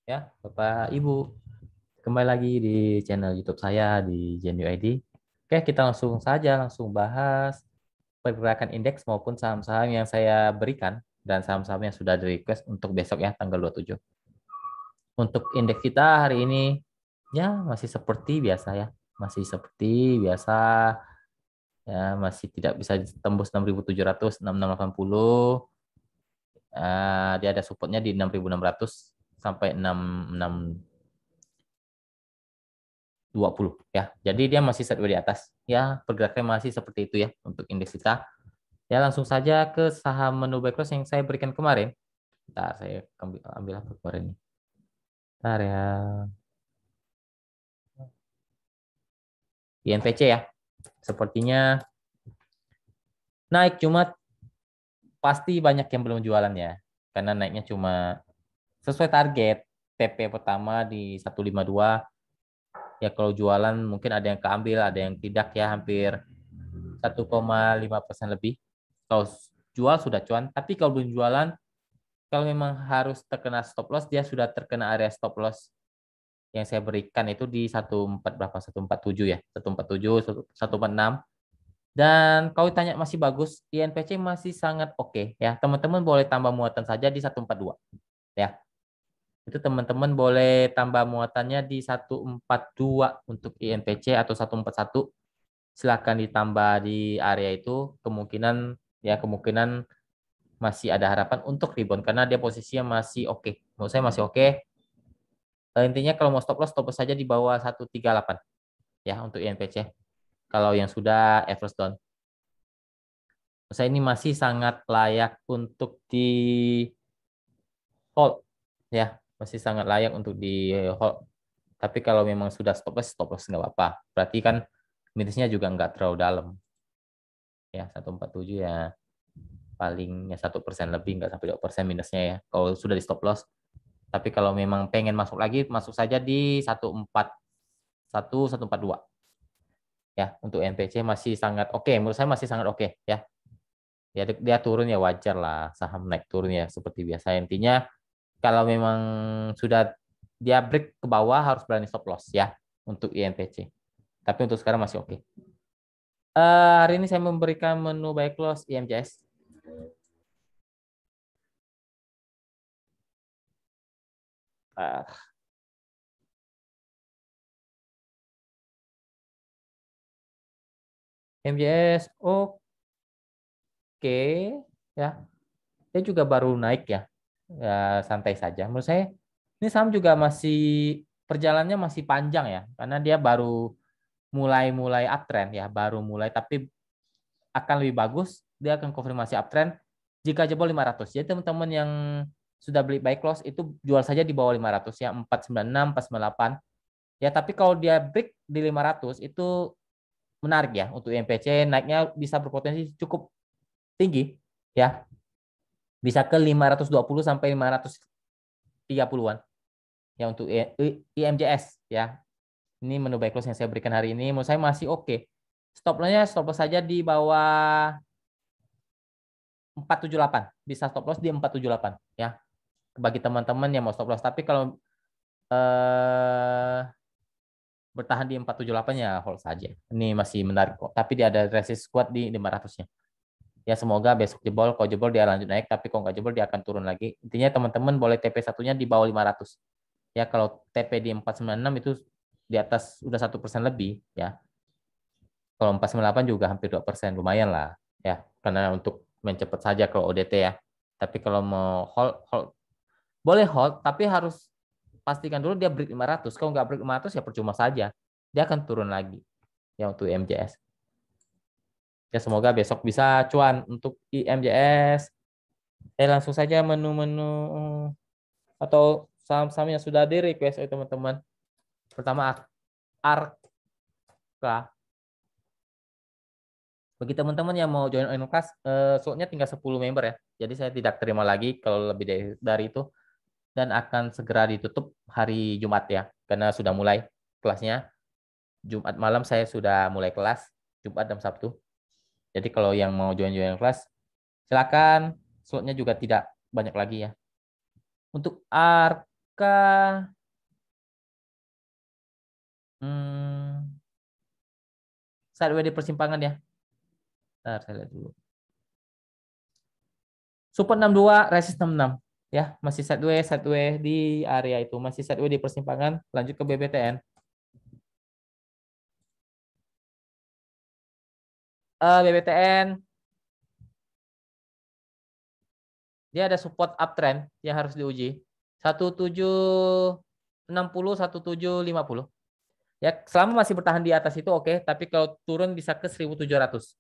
Ya, Bapak Ibu, kembali lagi di channel YouTube saya di Genu ID. Oke, kita langsung bahas pergerakan indeks maupun saham-saham yang saya berikan dan saham-saham yang sudah di request untuk besok ya, tanggal 27. Untuk indeks kita hari ini ya masih seperti biasa ya, masih seperti biasa ya, masih tidak bisa tembus 6.700, 6.680. Dia ada supportnya di 6.600 sampai 6.620 ya. Jadi dia masih sideways di atas. Ya, pergerakannya masih seperti itu ya untuk indeks kita. Ya, langsung saja ke saham menu back close yang saya berikan kemarin. Bentar, saya ambil apa kemarin nih. Bentar ya. INPC ya. Sepertinya naik cuma pasti banyak yang belum jualan ya. Karena naiknya cuma sesuai target. TP pertama di 152. Ya kalau jualan mungkin ada yang keambil, ada yang tidak ya, hampir 1,5% lebih. Kalau jual sudah cuan, tapi kalau belum jualan, kalau memang harus terkena stop loss, dia sudah terkena area stop loss yang saya berikan itu di 14 berapa? 147 ya, 147, 146. Dan kalau ditanya masih bagus, INPC masih sangat oke ya. Teman-teman boleh tambah muatan saja di 142 ya. Itu teman-teman boleh tambah muatannya di 142 untuk INPC atau 141. Silakan ditambah di area itu, kemungkinan masih ada harapan untuk rebound karena dia posisinya masih oke. Menurut saya masih oke. Intinya kalau mau stop loss saja di bawah 138 ya untuk INPC. Kalau yang sudah average down. Menurut saya ini masih sangat layak untuk di hold ya, masih sangat layak untuk di hold. Tapi kalau memang sudah stop loss nggak apa-apa. Berarti kan minusnya juga nggak terlalu dalam ya, 147 ya, palingnya 1% lebih, nggak sampai 2% minusnya ya kalau sudah di stop loss. Tapi kalau memang pengen masuk lagi, masuk saja di 141, 142 ya. Untuk NPC masih sangat oke, menurut saya masih sangat oke ya. Dia turun ya wajar lah, saham naik turun ya seperti biasa. Intinya kalau memang sudah dia break ke bawah harus berani stop loss ya untuk INPC. Tapi untuk sekarang masih oke. Hari ini saya memberikan menu buy close IMJS. Uh, IMJS oke ya. Dia juga baru naik ya. Ya, santai saja. Menurut saya ini saham juga masih perjalanannya masih panjang ya, karena dia baru mulai uptrend ya, baru mulai tapi akan lebih bagus. Dia akan konfirmasi uptrend jika jebol 500. Jadi teman-teman yang sudah beli buy close itu jual saja di bawah 500 ya, 496, 498. Ya, tapi kalau dia break di 500 itu menarik ya untuk MPC, naiknya bisa berpotensi cukup tinggi ya. Bisa ke 520 sampai 530-an ya untuk IMJS ya. Ini menu buy close yang saya berikan hari ini menurut saya masih oke. Stop loss saja di bawah 478. Bisa stop loss di 478 ya. Bagi teman-teman yang mau stop loss, tapi kalau eh bertahan di 478 ya hold saja. Ini masih menarik kok. Tapi dia ada resist kuat di 500-nya. Ya semoga besok jebol, kalau jebol dia lanjut naik, tapi kalau nggak jebol dia akan turun lagi. Intinya teman-teman boleh TP satunya di bawah 500. Ya kalau TP di 496 itu di atas udah 1% lebih ya. Kalau 498 juga hampir 2%, lumayan lah ya. Karena untuk main cepat saja kalau ODT ya. Tapi kalau mau hold boleh hold, tapi harus pastikan dulu dia break 500. Kalau nggak break 500 ya percuma saja. Dia akan turun lagi ya untuk IMJS. Ya semoga besok bisa cuan untuk IMJS. Langsung saja menu-menu atau saham-saham yang sudah di request oleh teman-teman. Pertama Arka. Bagi teman-teman yang mau join online class, slotnya tinggal 10 member ya. Jadi saya tidak terima lagi kalau lebih dari itu. Dan akan segera ditutup hari Jumat ya. Karena sudah mulai kelasnya. Jumat malam saya sudah mulai kelas. Jumat dan Sabtu. Jadi kalau yang mau join kelas, silakan. Slotnya juga tidak banyak lagi ya. Untuk ARK Apakah hmm, sideways di persimpangan ya? Bentar, saya lihat dulu. Support 62, resist 66. Ya, masih sideways di area itu, masih sideways di persimpangan. Lanjut ke BBTN. BBTN dia ada support uptrend yang harus diuji. 1760, 1750. Ya, selama masih bertahan di atas itu oke, tapi kalau turun bisa ke 1700.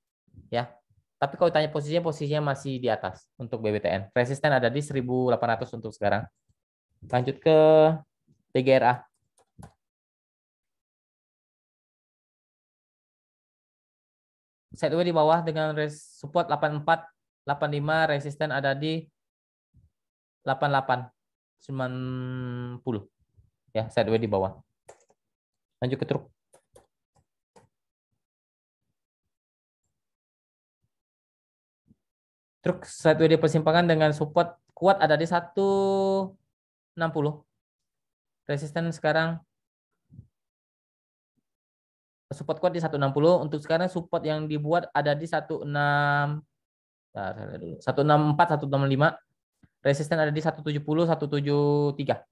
Ya. Tapi kalau tanya posisinya masih di atas untuk BBTN. Resisten ada di 1800 untuk sekarang. Lanjut ke PGRA. Sideways di bawah dengan support 84, 85, resisten ada di 88, 90. Ya, sideways di bawah. Lanjut ke truk. Truk sideways di persimpangan dengan support kuat ada di 160. Resisten sekarang support kuat di 160. Untuk sekarang support yang dibuat ada di 16. Nah, saya lihat dulu. 164, 165. Resisten ada di 170, 173.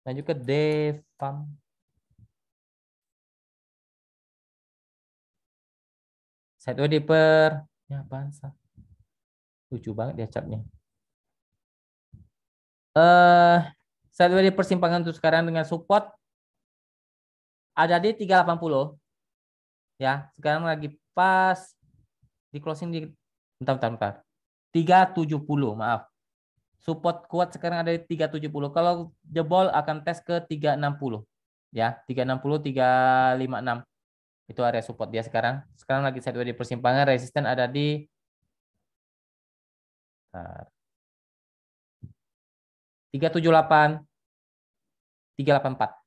Lanjut ke Devam. Sideways di per ya bangsa. Lucu banget dia capnya. Sideways di persimpangan untuk sekarang dengan support ada di 380. Ya, sekarang lagi pas di closing di bentar. 370, maaf. Support kuat sekarang ada di 370. Kalau jebol akan tes ke 360. Ya, 360, 356. Itu area support dia sekarang. Sekarang lagi sideways di persimpangan, resisten ada di 378, 384.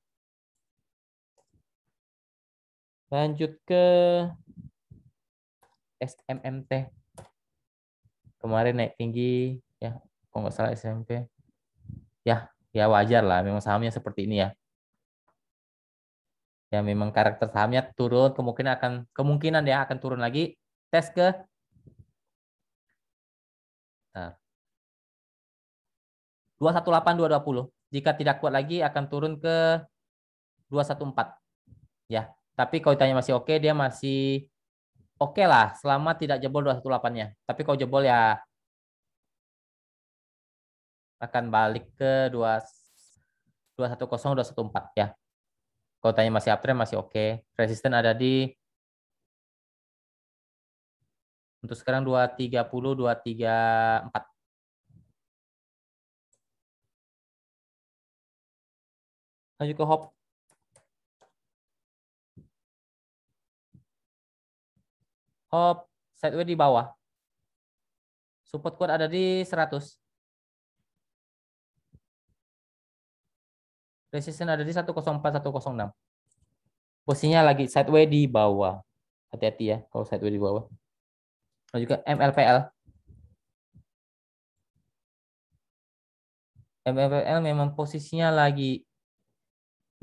Lanjut ke SMMT. Kemarin naik tinggi ya, kalau nggak salah SMP. Ya wajar lah, memang sahamnya seperti ini ya. Ya memang karakter sahamnya turun, kemungkinan ya akan turun lagi. Tes ke nah, 218, 220. Jika tidak kuat lagi akan turun ke 214. Ya, tapi kalau ditanya masih oke, dia masih oke lah selama tidak jebol 218-nya. Tapi kalau jebol ya akan balik ke 210, 214 ya. Kalau tanya masih uptrend masih oke. Resisten ada di untuk sekarang 230, 234. Lanjut ke HOP. HOP sideways di bawah. Support kuat ada di 100. Resisten ada di 104, 106. Posisinya lagi sideways di bawah. Hati-hati ya kalau sideways di bawah. Lanjut ke MLPL. MLPL memang posisinya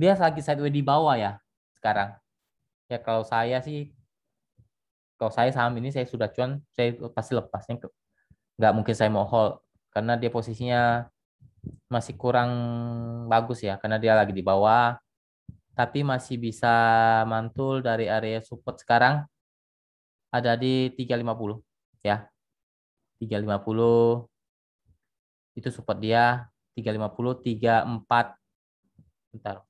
dia lagi sideways di bawah ya sekarang. Ya kalau saya saham ini saya sudah cuan, saya pasti lepasnya. Nggak mungkin saya mau hold karena dia posisinya masih kurang bagus ya karena dia lagi di bawah tapi masih bisa mantul dari area support sekarang ada di 350 ya. 350 itu support dia 350, 34 bentar.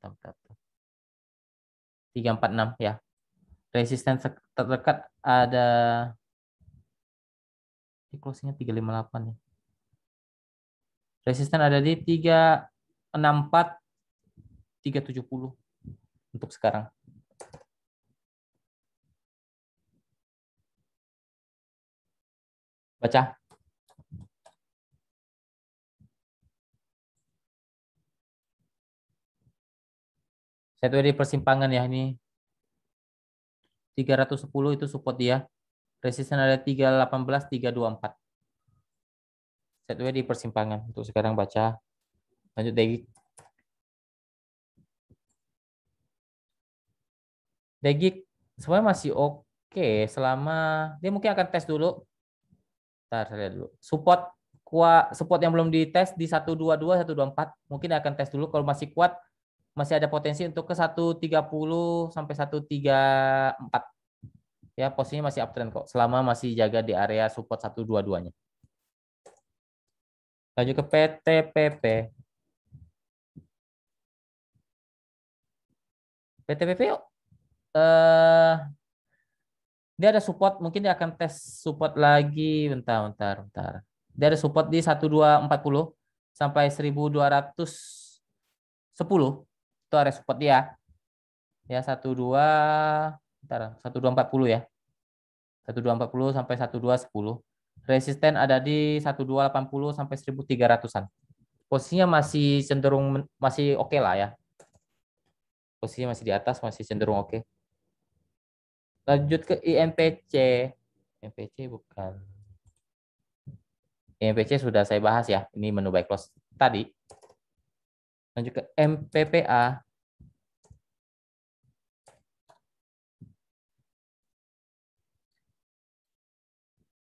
346 ya. Resisten terdekat ada di closingnya 358 ya. Resisten ada di 364, 370 untuk sekarang. Baca. Saya tuh di persimpangan ya ini 310 itu support dia. Resisten ada 318, 324. Setway di persimpangan. Untuk sekarang baca. Lanjut Degik. Degik sebenarnya masih oke selama dia mungkin akan tes dulu. Ntar saya lihat dulu. Support yang belum dites di 122, 124 mungkin akan tes dulu kalau masih kuat masih ada potensi untuk ke 130 sampai 134. Ya, posisinya masih uptrend kok selama masih jaga di area support 122-nya. Lanjut ke PTPP. PTPP yuk. Dia ada support, mungkin dia akan tes support lagi. Bentar. Dia ada support di 1240 sampai 1210. Itu area support dia. Ya, 1240 ya. 1240 sampai 1210. Resisten ada di 1280 sampai 1300-an. Posisinya masih cenderung masih oke lah ya. Posisinya masih di atas, masih cenderung oke. Lanjut ke IMPC. IMPC bukan. IMPC sudah saya bahas ya. Ini menu buy close tadi. Lanjut ke MPPA.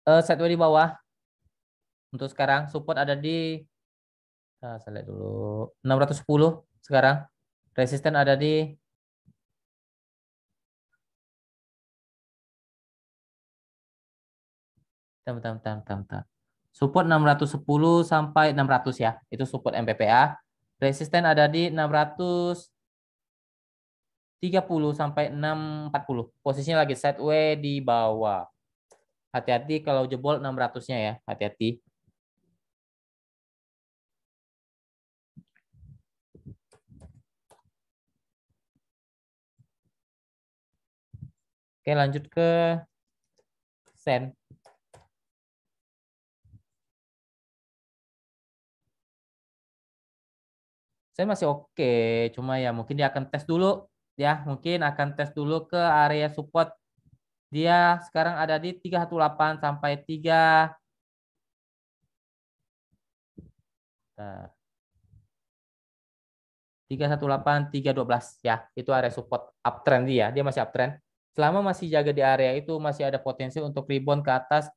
Sideways di bawah. Untuk sekarang support ada di saya lihat dulu 610 sekarang. Resisten ada di bentar. Support 610 sampai 600 ya. Itu support MPPA. Resisten ada di 630 sampai 640. Posisinya lagi sideways di bawah. Hati-hati kalau jebol 600-nya ya. Hati-hati. Oke, lanjut ke Sen. Saya masih oke, cuma ya mungkin dia akan tes dulu ya, mungkin akan tes dulu ke area support. Dia sekarang ada di 318 sampai 3 nah, 318 312 ya. Itu area support uptrend dia masih uptrend. Selama masih jaga di area itu masih ada potensi untuk rebound ke atas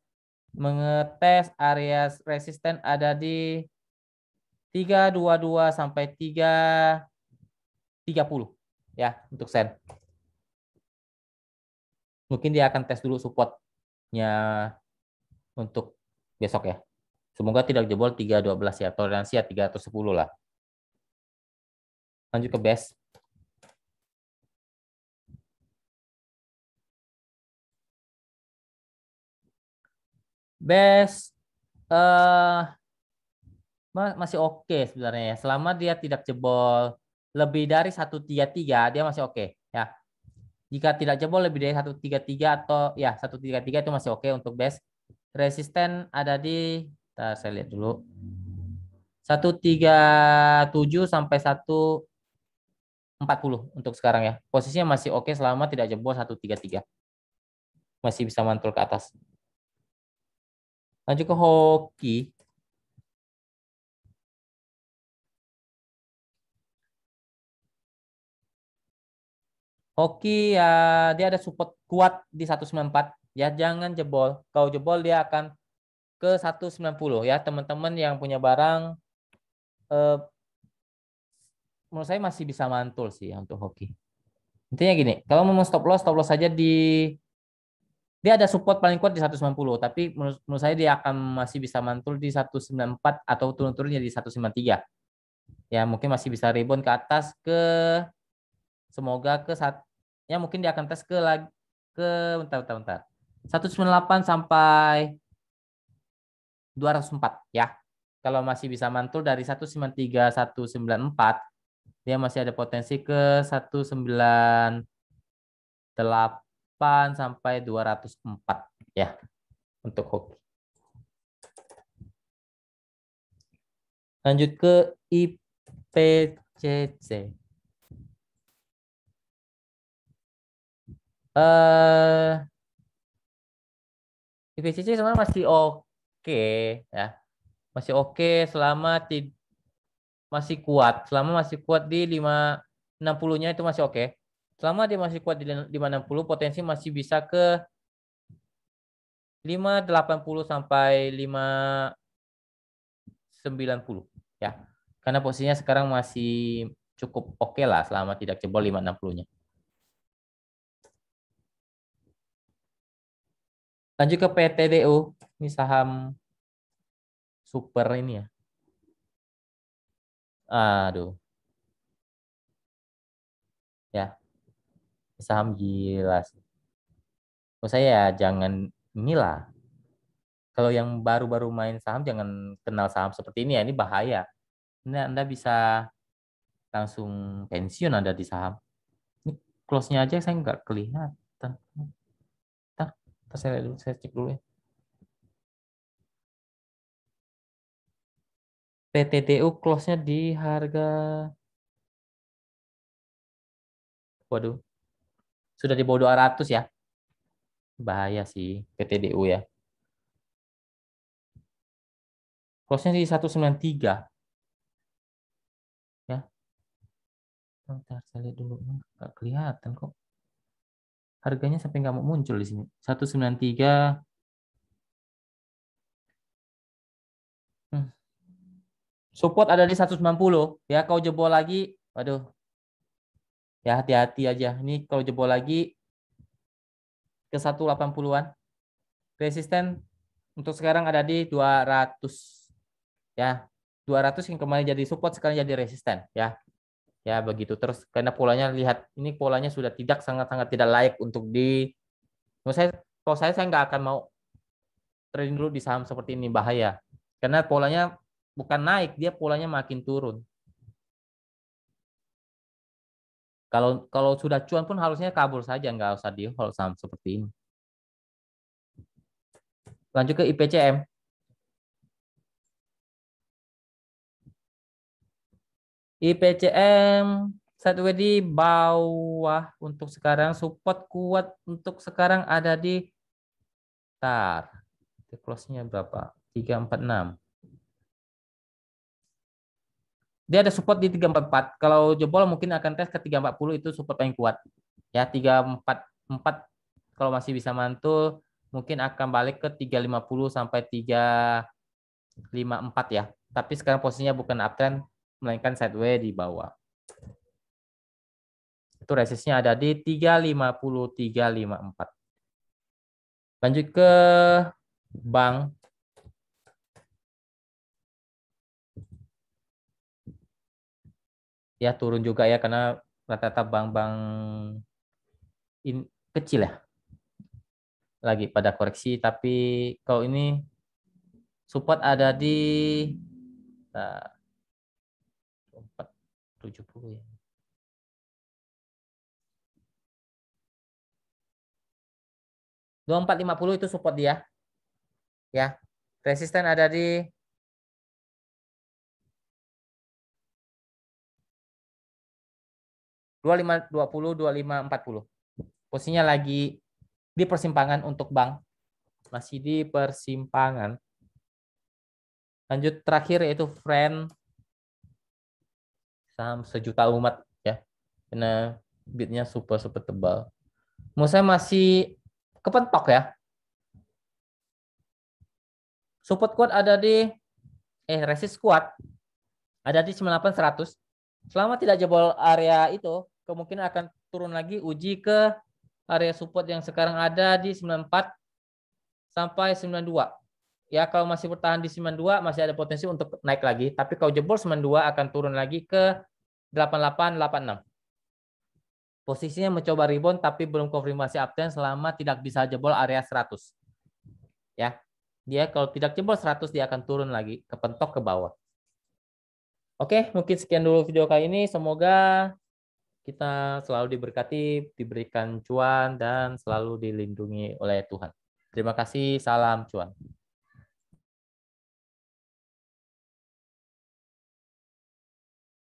mengetes area resisten ada di 322 sampai 330 ya untuk sen. Mungkin dia akan tes dulu supportnya untuk besok ya. Semoga tidak jebol 312 ya. Toleransi ya 310 lah. Lanjut ke base. Base masih oke sebenarnya ya. Selama dia tidak jebol lebih dari 133 dia masih oke ya. Jika tidak jebol lebih dari 133 atau ya 133 itu masih oke untuk base. Resisten ada di saya lihat dulu. 137 sampai 140 untuk sekarang ya. Posisinya masih oke selama tidak jebol 133. Masih bisa mantul ke atas. Lanjut ke hoki. Hoki ya dia ada support kuat di 194 ya, jangan jebol. Kalau jebol dia akan ke 190 ya. Teman-teman yang punya barang eh, menurut saya masih bisa mantul sih ya untuk hoki. Intinya gini, kalau mau stop loss saja di dia ada support paling kuat di 190, tapi menurut saya dia akan masih bisa mantul di 194 atau turun-turunnya di 193. Ya, mungkin masih bisa rebound ke atas ke semoga ke saat ya mungkin dia akan tes ke lagi ke bentar. 198 sampai 204 ya. Kalau masih bisa mantul dari 193 194 dia masih ada potensi ke 198 sampai 204 ya untuk hoki. Lanjut ke IPCC. IPCC sebenarnya masih oke ya. Masih oke selama masih kuat. Selama masih kuat di 560-nya itu masih oke. Selama dia masih kuat di 560, potensi masih bisa ke 580 sampai 590 ya. Karena posisinya sekarang masih cukup oke lah selama tidak jebol 560-nya. Lanjut ke PTDU, ini saham super ini ya. Aduh, ya saham gila sih. Menurut saya ya jangan inilah. Kalau yang baru-baru main saham jangan kenal saham seperti ini ya, ini bahaya. Ini Anda bisa langsung pensiun Anda di saham. Ini close-nya aja saya nggak kelihatan. Ntar, ntar saya lihat dulu, saya cek dulu ya. PTTU close-nya di harga, waduh, sudah di bawah 200 ya. Bahaya sih PTDU ya. Close-nya di 193 ya. Bentar, saya lihat dulu. Nggak kelihatan kok. Harganya sampai nggak mau muncul di sini. 193. Hmm. Support ada di 190 ya. Kalau jebol lagi, waduh, ya hati-hati aja. Ini kalau jebol lagi ke 180-an. Resisten untuk sekarang ada di 200 ya. 200 yang kemarin jadi support sekarang jadi resisten ya. Ya begitu terus karena polanya lihat ini polanya sudah tidak sangat-sangat tidak layak untuk menurut saya kalau saya nggak akan mau trading dulu di saham seperti ini bahaya karena polanya bukan naik dia polanya makin turun. Kalau kalau sudah cuan pun harusnya kabur saja nggak usah di hold saham seperti ini. Lanjut ke IPCM. IPCM sideways di bawah untuk sekarang support kuat untuk sekarang ada di tar. Close-nya berapa? 346. Dia ada support di 344. Kalau jebol mungkin akan tes ke 340 itu support paling kuat. Ya 344 kalau masih bisa mantul mungkin akan balik ke 350 sampai 354 ya. Tapi sekarang posisinya bukan uptrend melainkan sideways di bawah. Itu resistnya ada di 350 354. Lanjut ke bank. Ya turun juga ya karena rata-rata bank-bank kecil ya lagi pada koreksi tapi kalau ini support ada di 470 ya. Dua empat lima puluh itu support dia ya. Resisten ada di 2520 2540. Posisinya lagi di persimpangan untuk bank. Masih di persimpangan. Lanjut terakhir yaitu friend saham sejuta umat ya. Karena bitnya super super tebal. Menurut saya masih kepentok ya. Support kuat ada di resist kuat ada di 98 100. Selama tidak jebol area itu, kemungkinan akan turun lagi uji ke area support yang sekarang ada di 94 sampai 92. Ya kalau masih bertahan di 92 masih ada potensi untuk naik lagi, tapi kalau jebol 92 akan turun lagi ke 88 86. Posisinya mencoba rebound tapi belum konfirmasi uptrend selama tidak bisa jebol area 100. Ya. Dia kalau tidak jebol 100 dia akan turun lagi ke pentok ke bawah. Oke, mungkin sekian dulu video kali ini. Semoga kita selalu diberkati, diberikan cuan, dan selalu dilindungi oleh Tuhan. Terima kasih, salam cuan.